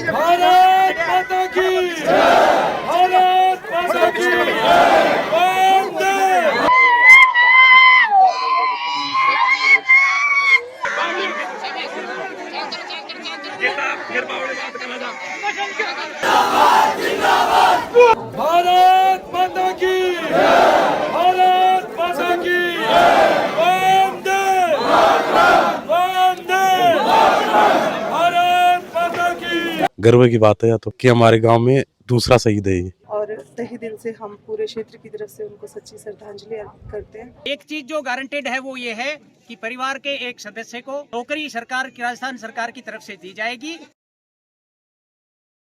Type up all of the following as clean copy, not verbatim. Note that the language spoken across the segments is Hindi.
भारत माता की भारत माता की वंदे भारत माता की भारत माता की वंदे वंदे भारत माता की। गर्व की बात है तो कि हमारे गांव में दूसरा शहीद है ये। और तहे दिल से हम पूरे क्षेत्र की तरफ से उनको सच्ची श्रद्धांजलि अर्पित करते हैं। एक चीज जो गारंटेड है वो ये है कि परिवार के एक सदस्य को नौकरी सरकार की राजस्थान सरकार की तरफ से दी जाएगी।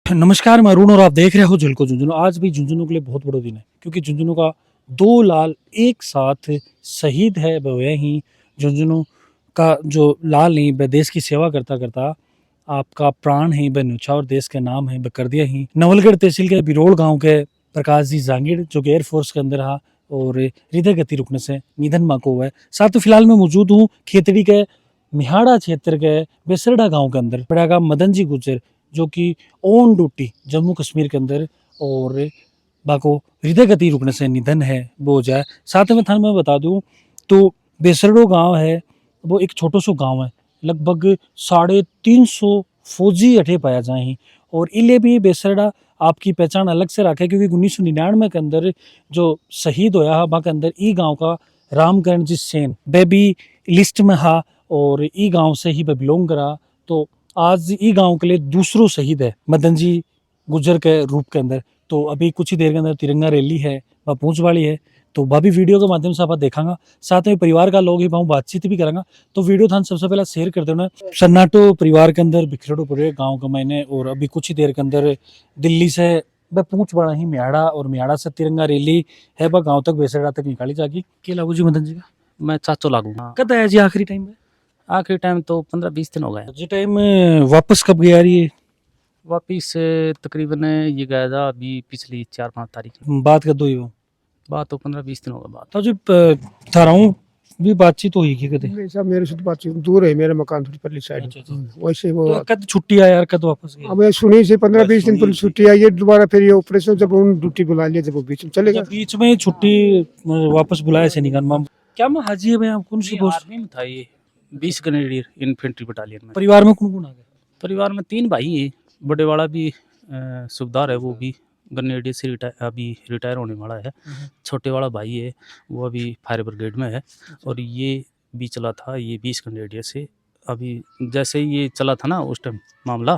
नमस्कार, मैं अरुण और आप देख रहे हो झलको झुंझुनू। आज भी झुंझुनू के लिए बहुत बड़ा दिन है क्योंकि झुंझुनू का दो लाल एक साथ शहीद है। वह ही झुंझुनू का जो लाल नहीं वह देश की सेवा करता करता आपका प्राण है, वह न्यौछावर देश का नाम है, वह कर दिया ही। नवलगढ़ तहसील के बिरोड़ गांव के प्रकाश जी जांगीर जो कि एयरफोर्स के अंदर रहा और हृदय गति रुकने से निधन मां को हुआ है। साथ ही फिलहाल मैं मौजूद हूँ खेतड़ी के मिहाड़ा क्षेत्र के बेसरडा गांव के अंदर। बड़ा गांव मदन जी गुजर जो कि ऑन ड्यूटी जम्मू कश्मीर के अंदर और बाको हृदय गति रुकने से निधन है वो हो जाए। साथ में थाने में बता दूं तो बेसरडो गांव है वो एक छोटो सो गांव है, लगभग 350 फौजी अठे पाया जाए और इले भी बेसरडा आपकी पहचान अलग से रखे क्योंकि 1999 के अंदर जो शहीद होया वहाँ के अंदर ई गांव का रामकरण जी सेन वह भी लिस्ट में हा और ई गांव से ही वह बिलोंग करा। तो आज ई गांव के लिए दूसरो शहीद है मदन जी गुजर के रूप के अंदर। तो अभी कुछ ही देर के अंदर तिरंगा रैली है वह पहुंच वाली है, तो वह भी वीडियो के माध्यम से आप देखांगा। साथ में परिवार का लोग ही वहाँ बातचीत भी करांगा। तो वीडियो थान सबसे पहले शेयर कर देना। सन्नाटो परिवार के अंदर बिखरेड़ो पड़े गाँव का मैंने और अभी कुछ ही देर के अंदर दिल्ली से वह पहुंच पड़ा ही मियाड़ा और मियाड़ा से तिरंगा रैली है वह गाँव तक बेसरडा तक निकाली जाएगी। क्या लागू जी मदन जी का? मैं चाचो लागू। कब आया जी आखिरी टाइम में? आखिरी टाइम तो 15-20 दिन हो गए। जी टाइम वापस कब गया रही है? वापिस तकरीबन ये गया था अभी पिछली 4-5 तारीख बात कर दो ही वो बात तो 15-20 दिन हो गए बात। तो जी थारा हूँ भी बातचीत हुई की कदे? सब मेरे से तो बातचीत दूर है, मेरा मकान थोड़ी परली साइड। वैसे वो तो कद छुट्टी आया यार कद वापस गया? हमें सुनी से 15-20 दिन पहले छुट्टी आई है। दोबारा फिर ये ऑपरेशन जब उन ड्यूटी बुला लिया जब वो बीच में चलेगा। बीच में छुट्टी वापस बुलाया से निकाल माम क्या मैं हाजी है भाई आप कौन सी पोस्ट? आर्मी में था ये 20 ग्रेनेडियर इन्फेंट्री बटालियन में। परिवार में कौन कौन आ गया? परिवार में 3 भाई है, बड़े वाला भी सूबेदार है, वो भी ग्रेनेडियर से अभी रिटायर होने वाला है। छोटे वाला भाई है वो अभी फायर ब्रिगेड में है और ये भी चला था ये 20 ग्रेनेडियर से। अभी जैसे ही ये चला था ना उस टाइम मामला,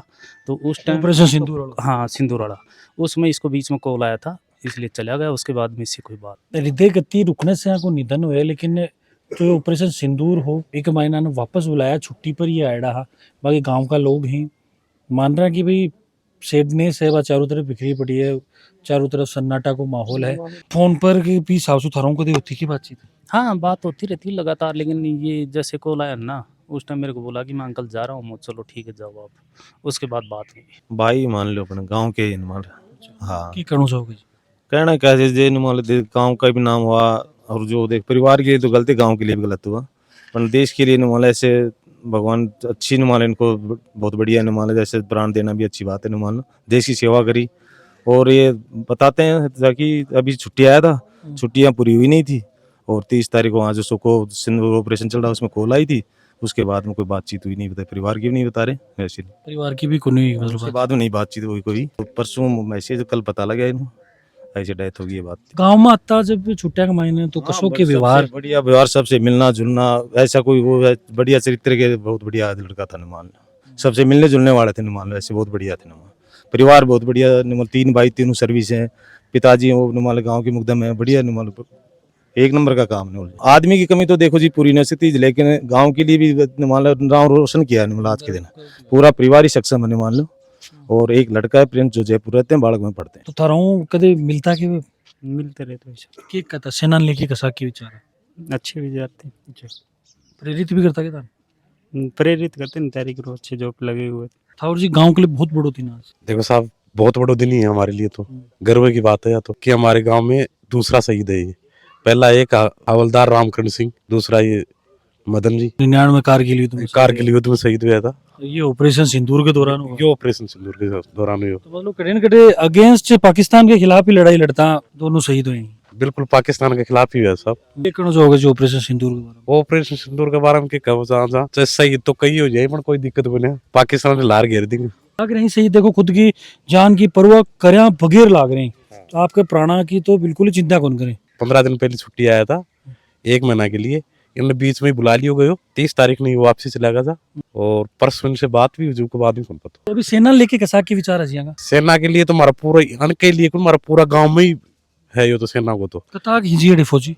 तो उस टाइम ऑपरेशन सिंदूर वाला? हाँ सिंदूर वाला, उसमें इसको बीच में कॉल आया था इसलिए चला गया। उसके बाद में इससे कोई बात हृदय गति रुकने से को निधन हुआ, लेकिन जो ऑपरेशन सिंदूर हो एक महीना ने वापस बुलाया छुट्टी पर ये आया। बाकी गांव का लोग ही मान रहा कि भाई सैडनेस है वह चारों तरफ बिखरी पड़ी है, चारों तरफ सन्नाटा को माहौल है। फोन पर भी सासू थारों को होती की बातचीत? हाँ बात होती रहती है लगातार, लेकिन ये जैसे कॉल आया ना उस टाइम मेरे को बोला कि मैं अंकल जा रहा हूँ, चलो ठीक है जाओ आप। उसके बाद बात नहीं। भाई मान लो अपने गांव के मान। हाँ की करना चाहोगे? कहना कैसे जे मान गांव का भी नाम हुआ और जो देख परिवार के लिए तो गलती, गांव के लिए भी गलत हुआ, पर देश के लिए नुमाला ऐसे भगवान अच्छी नुमाला इनको बहुत बढ़िया नुमाला, जैसे प्राण देना भी अच्छी बात है। नुमाला देश की सेवा करी और ये बताते हैं ताकि अभी छुट्टी आया था, छुट्टियां पूरी हुई नहीं थी और 30 तारीख को वहाँ जो सुको ऑपरेशन चल रहा उसमें कॉल आई थी। उसके बाद में कोई बातचीत हुई नहीं, बताए परिवार की भी नहीं बता रहे वैसे। परिवार की भी कोई उसके बाद में नहीं बातचीत हुई कोई। तो परसों मैसेज कल पता लगा इन्हों ऐसे डेथ होगी ये बात। गांव में आता जब छुट्टिया के महीने तो कसों के व्यवहार बढ़िया व्यवहार, सबसे मिलना जुलना, ऐसा कोई वो बढ़िया चरित्र के बहुत बढ़िया लड़का था नुमान, सबसे मिलने जुलने वाले थे नुमान, वैसे बहुत बढ़िया थे नुमान। परिवार बहुत बढ़िया, 3 भाई 3 सर्विस हैं, पिताजी वो नुमान गाँव के मुकदम है, बढ़िया नुमान एक नंबर का काम है। आदमी की कमी तो देखो जी पूरी नहीं सकती, लेकिन गाँव के लिए भी नाम रोशन किया आज के दिन। पूरा परिवार ही सक्षम है मान लो। और एक लड़का है प्रिंस जो जयपुर रहते हैं, बालक में पढ़ते हैं। तो थाराऊ कदे मिलता कि मिलते रहते के कहता सेना लेके कसा की विचार अच्छे विचार थे, प्रेरित भी करता क्या? प्रेरित करते हैं तैयारी करो, अच्छे जॉब लगे हुए। ठाकुर जी गांव के लिए बहुत बड़ो दिन आज। देखो साहब बहुत बड़ा दिन ही है हमारे लिए, तो गर्व की बात है तो कि हमारे गांव में दूसरा शहीद है ये। पहला एक हवलदार रामकरण सिंह, दूसरा ये मदन जी 99 कारगिल युद्ध में युद्ध में शहीद हुआ था ये ऑपरेशन सिंदूर के दौरान हुआ। ये ऑपरेशन सिंदूर के दौरान हुआ। तो मतलब कड़े न कड़े अगेंस्ट पाकिस्तान के खिलाफ ही लड़ाई लड़ता दोनों शहीद हुए हैं। बिल्कुल पाकिस्तान के खिलाफ ही है सब। ये कहना चाहोगे जो ऑपरेशन सिंदूर के बारे में? ऑपरेशन सिंदूर के बारे में क्या कहो चाहे सही तो कही हो जाए पर कोई दिक्कत बने पाकिस्तान ने लार घेर देंगे। लाग रहे हैं सही, देखो खुद की जान की परवाह कर्या बगैर लाग रहे हैं, तो आपके प्राणा की तो बिल्कुल ही चिंता कौन करे। 15 दिन पहले छुट्टी आया था 1 महीना के लिए, इन्होंने बीच में ही बुला लियो गयो। 30 तारीख नहीं वापसी चला गया था और परसों इनसे बात भी हुई, बाद में कौन पता। तो अभी सेना लेके कैसा की विचार है? सेना के लिए तो हमारा पूरा अन के लिए हमारा पूरा गांव में ही है ये तो सेना को तो कताक हिजिए फौजी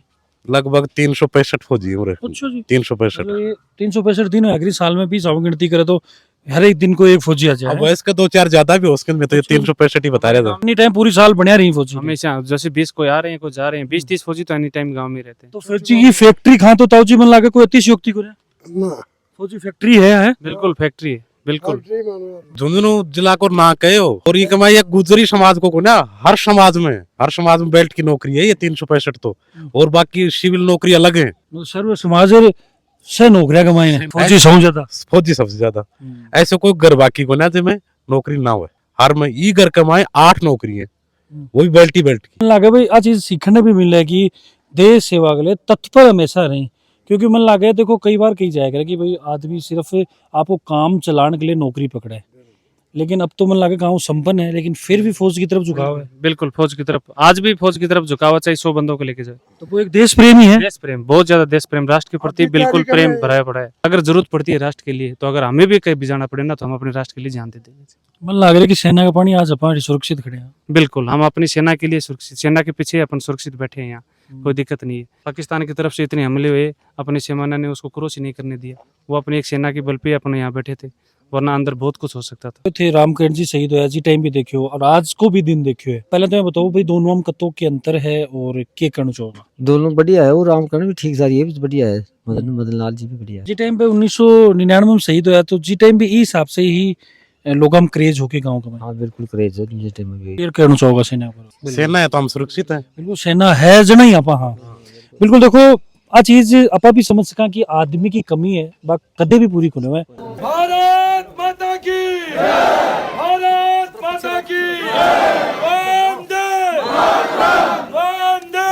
लगभग 365 फौजी है उरे। अच्छा जी, 365 365 दिन है, अगर साल में 20 गिनती करे तो हर एक दिन को एक फौजी आ जाए। अब इसका 2-4 ज्यादा भी हो उसके में तो 365 ही बता रहा था। एनी टाइम पूरी साल बढ़िया रही फौजी हमेशा जैसे 20 कोई आ रहे हैं कोई जा रहे हैं, 20-30 फौजी तो एनी टाइम गांव में रहते हैं। तो फौजी की फैक्ट्री कहाँ तो ताऊजी मन लागे कोई अतिशयोक्ति करे। फौजी फैक्ट्री है बिल्कुल फैक्ट्री है बिल्कुल। झुंझुनू जिला को ना कहे हो और ये कमाई एक गुजरी समाज को ना हर समाज में बेल्ट की नौकरी है ये 365 तो, और बाकी सिविल नौकरी अलग है। सर्व समाज से नौकरियां कमाई है फौजी फौजी सबसे ज्यादा। ऐसे कोई घर बाकी को ना जिसमें नौकरी ना हो, हर में ई घर कमाए 8 नौकरी है वो भी बेल्ट की। लगे भाई आ चीज सीखने भी मिल है कि देश सेवा के लिए तत्पर हमेशा रही, क्योंकि मन लगे देखो कई बार कही जाएगा कि भाई आदमी सिर्फ आपको काम चलाने के लिए नौकरी पकड़े, लेकिन अब तो मन लगे गाँव संपन्न है लेकिन फिर भी फौज की तरफ झुकाव है। बिल्कुल फौज की तरफ आज भी फौज की तरफ झुकाव, चाहे 100 बंदों को लेके जाए। तो वो एक देश प्रेमी है, देश प्रेम बहुत ज्यादा, देश प्रेम राष्ट्र के प्रति बिल्कुल प्रेम भराया पड़ा है। अगर जरूरत पड़ती है राष्ट्र के लिए तो अगर हमें भी कहीं भी जाना पड़े ना तो हम अपने राष्ट्र के लिए जान दे देंगे। मन लग रहा है कि सेना का पानी आज अपन सुरक्षित खड़े हैं। बिल्कुल हम अपनी सेना के लिए सुरक्षित, सेना के पीछे अपन सुरक्षित बैठे हैं, यहाँ कोई दिक्कत नहीं है। पाकिस्तान की तरफ से इतने हमले हुए अपनी सेना ने उसको क्रॉस ही नहीं करने दिया, वो अपनी एक सेना के बल पे अपने यहाँ बैठे थे, वरना अंदर बहुत कुछ हो सकता था। थे रामकिरण जी शहीद होया जी टाइम भी देखियो और आज को भी दिन देखियो है। पहले तो मैं बताओ भाई दोनों में कतों के अंतर है और क्या करना चाहोगा? दोनों बढ़िया है, वो रामकरण भी ठीक सारी है भी बढ़िया है, मदन लाल जी भी बढ़िया है। जी टाइम पे 1999 में शहीद होया तो जी टाइम भी इस हिसाब से ही लोग हम क्रेज होके गांव का। हाँ बिल्कुल क्रेज है जी टाइम में भी। क्या कहना चाहोगा सेना पर? सेना है तो हम सुरक्षित हैं। बिल्कुल सेना है जना ही आपा। हाँ बिल्कुल देखो आ चीज आपा भी समझ सका कि आदमी की कमी है बा कदे भी पूरी कोने में। भारत माता की भारत माता की वंदे वंदे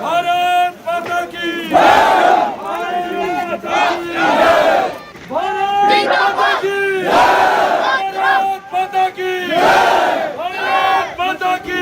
भारत माता की भारत माता की भारत माता की भारत माता की।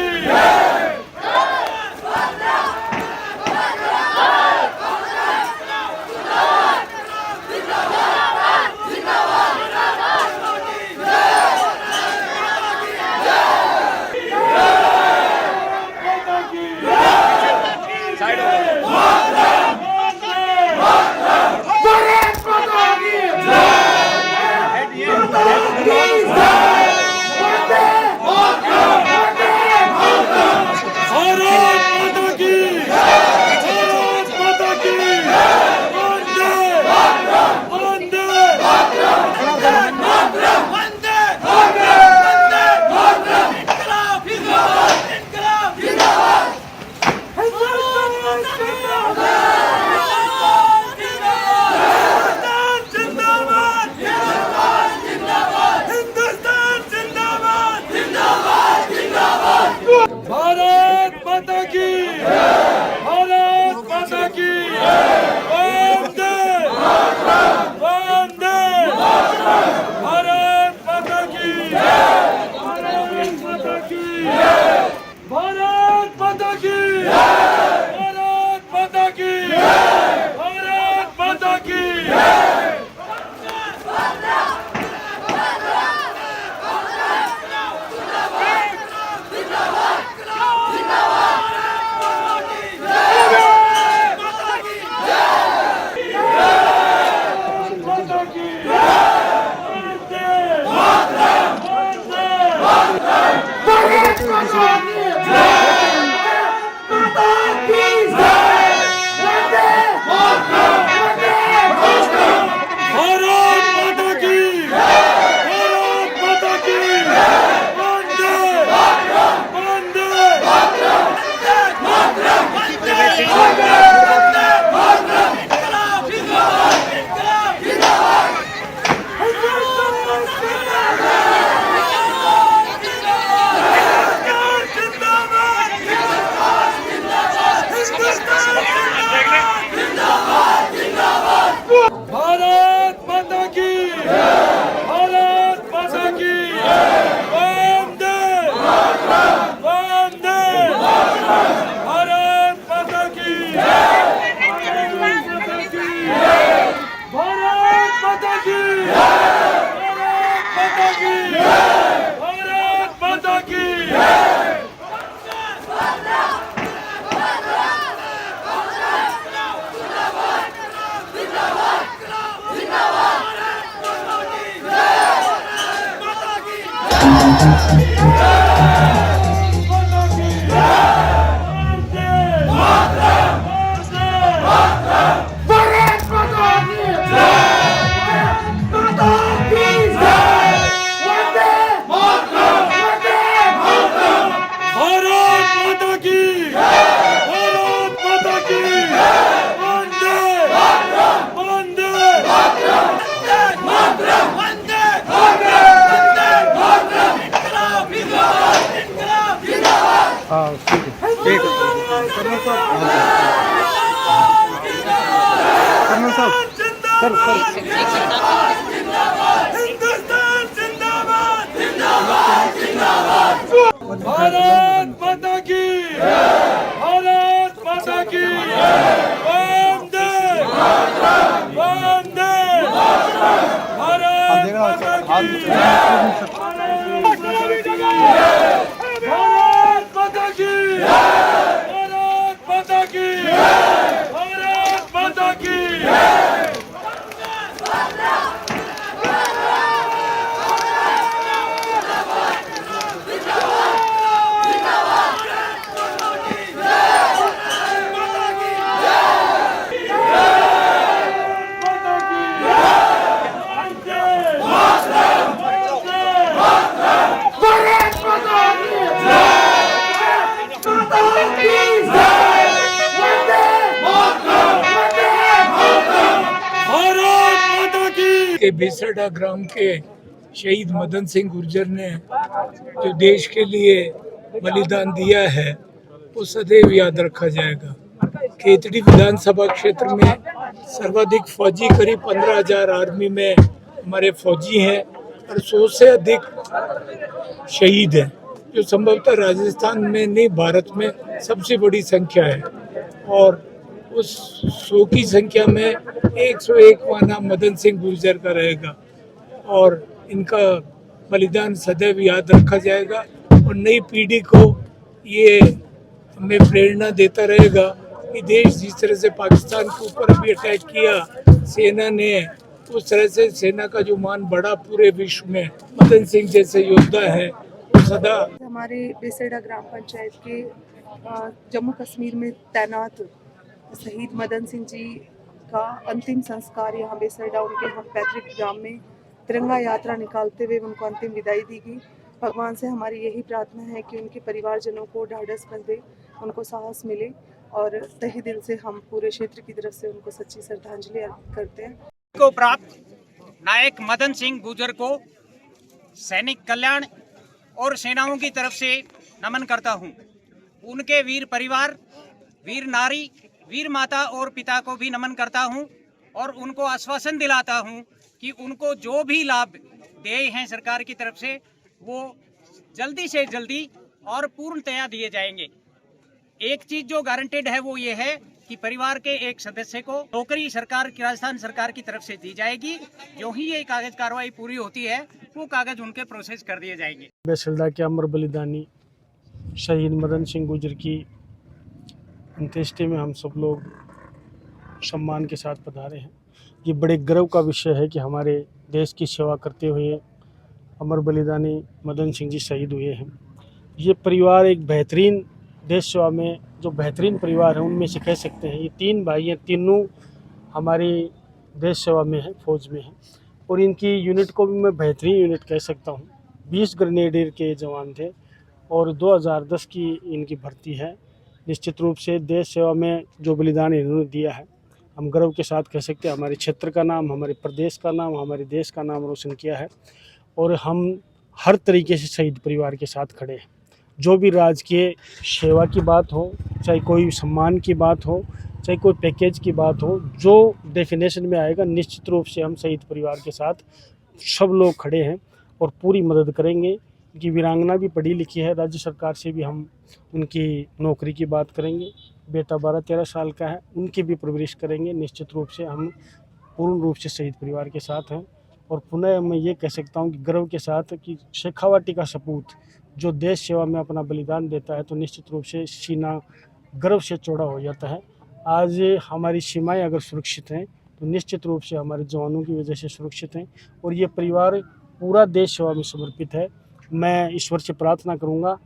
भारत माता की भारत माता की वंदे वंदे भारत माता की भारत माता की भारत माता की भारत माता की के बेसरडा ग्राम के शहीद मदन सिंह गुर्जर ने जो देश के लिए बलिदान दिया है वो सदैव याद रखा जाएगा। खेतड़ी विधानसभा क्षेत्र में सर्वाधिक फौजी करीब 15,000 आर्मी में हमारे फौजी हैं और 100 से अधिक शहीद हैं, जो संभवतः राजस्थान में नहीं भारत में सबसे बड़ी संख्या है। और उस 100 की संख्या में 101वां नाम मदन सिंह गुर्जर का रहेगा और इनका बलिदान सदैव याद रखा जाएगा और नई पीढ़ी को ये हमें प्रेरणा देता रहेगा कि देश जिस तरह से पाकिस्तान के ऊपर भी अटैक किया सेना ने, उस तरह से सेना का जो मान बढ़ा पूरे विश्व में, मदन सिंह जैसे योद्धा है सदा। हमारे बेसरडा ग्राम पंचायत के जम्मू कश्मीर में तैनात शहीद मदन सिंह जी का अंतिम संस्कार यहाँ बेसरडा उनके हम पैतृक ग्राम में तिरंगा यात्रा निकालते हुए उनको अंतिम विदाई दी गई। भगवान से हमारी यही प्रार्थना है कि उनके परिवारजनों को ढाढ़स बल दे, उनको साहस मिले और तहे दिल से हम पूरे क्षेत्र की तरफ से उनको सच्ची श्रद्धांजलि अर्पित करते हैं। को प्राप्त नायक मदन सिंह गुर्जर को सैनिक कल्याण और सेनाओं की तरफ से नमन करता हूं। उनके वीर परिवार, वीर नारी, वीर माता और पिता को भी नमन करता हूं और उनको आश्वासन दिलाता हूं कि उनको जो भी लाभ देय हैं सरकार की तरफ से वो जल्दी से जल्दी और पूर्णतया दिए जाएंगे। एक चीज जो गारंटेड है वो ये है कि परिवार के एक सदस्य को नौकरी सरकार की, राजस्थान सरकार की तरफ से दी जाएगी। जो ही ये कागज कार्रवाई पूरी होती है वो कागज उनके प्रोसेस कर दिए जाएंगे। बेसरडा के अमर बलिदानी शहीद मदन सिंह गुर्जर की अंत्येष्टि में हम सब लोग सम्मान के साथ पधारे हैं। ये बड़े गर्व का विषय है कि हमारे देश की सेवा करते हुए अमर बलिदानी मदन सिंह जी शहीद हुए हैं। ये परिवार एक बेहतरीन देश सेवा में जो बेहतरीन परिवार है उनमें से कह सकते हैं। ये 3 भाई हैं, तीनों हमारी देश सेवा में हैं, फौज में हैं और इनकी यूनिट को भी मैं बेहतरीन यूनिट कह सकता हूँ। 20 ग्रेनेडियर के जवान थे और 2010 की इनकी भर्ती है। निश्चित रूप से देश सेवा में जो बलिदान इन्होंने दिया है हम गर्व के साथ कह सकते हैं। हमारे क्षेत्र का नाम, हमारे प्रदेश का नाम, हमारे देश का नाम रोशन किया है और हम हर तरीके से शहीद परिवार के साथ खड़े हैं। जो भी राजकीय सेवा की बात हो, चाहे कोई सम्मान की बात हो, चाहे कोई पैकेज की बात हो, जो डेफिनेशन में आएगा निश्चित रूप से हम शहीद परिवार के साथ सब लोग खड़े हैं और पूरी मदद करेंगे। उनकी वीरांगना भी पढ़ी लिखी है, राज्य सरकार से भी हम उनकी नौकरी की बात करेंगे। बेटा 12-13 साल का है, उनकी भी परवरिश करेंगे। निश्चित रूप से हम पूर्ण रूप से शहीद परिवार के साथ हैं और पुनः मैं ये कह सकता हूँ कि गर्व के साथ कि शेखावाटी का सपूत जो देश सेवा में अपना बलिदान देता है तो निश्चित रूप से सीना गर्व से चौड़ा हो जाता है। आज हमारी सीमाएं अगर सुरक्षित हैं तो निश्चित रूप से हमारे जवानों की वजह से सुरक्षित हैं और ये परिवार पूरा देश सेवा में समर्पित है मैं ईश्वर से प्रार्थना करूंगा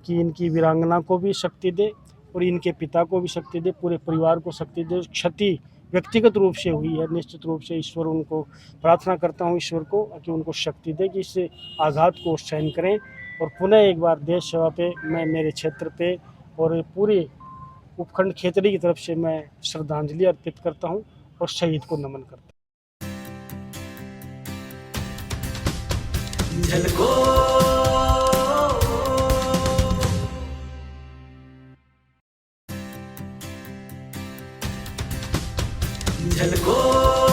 कि इनकी वीरांगना को भी शक्ति दे और इनके पिता को भी शक्ति दे, पूरे परिवार को शक्ति दे। क्षति व्यक्तिगत रूप से हुई है, निश्चित रूप से ईश्वर उनको, प्रार्थना करता हूँ ईश्वर को कि उनको शक्ति दे कि इस आघात को सहन करें और पुनः एक बार देश सेवा पे, मैं मेरे क्षेत्र पे और पूरे उपखंड खेतड़ी की तरफ से मैं श्रद्धांजलि अर्पित करता हूँ और शहीद को नमन करता हूँ। झलको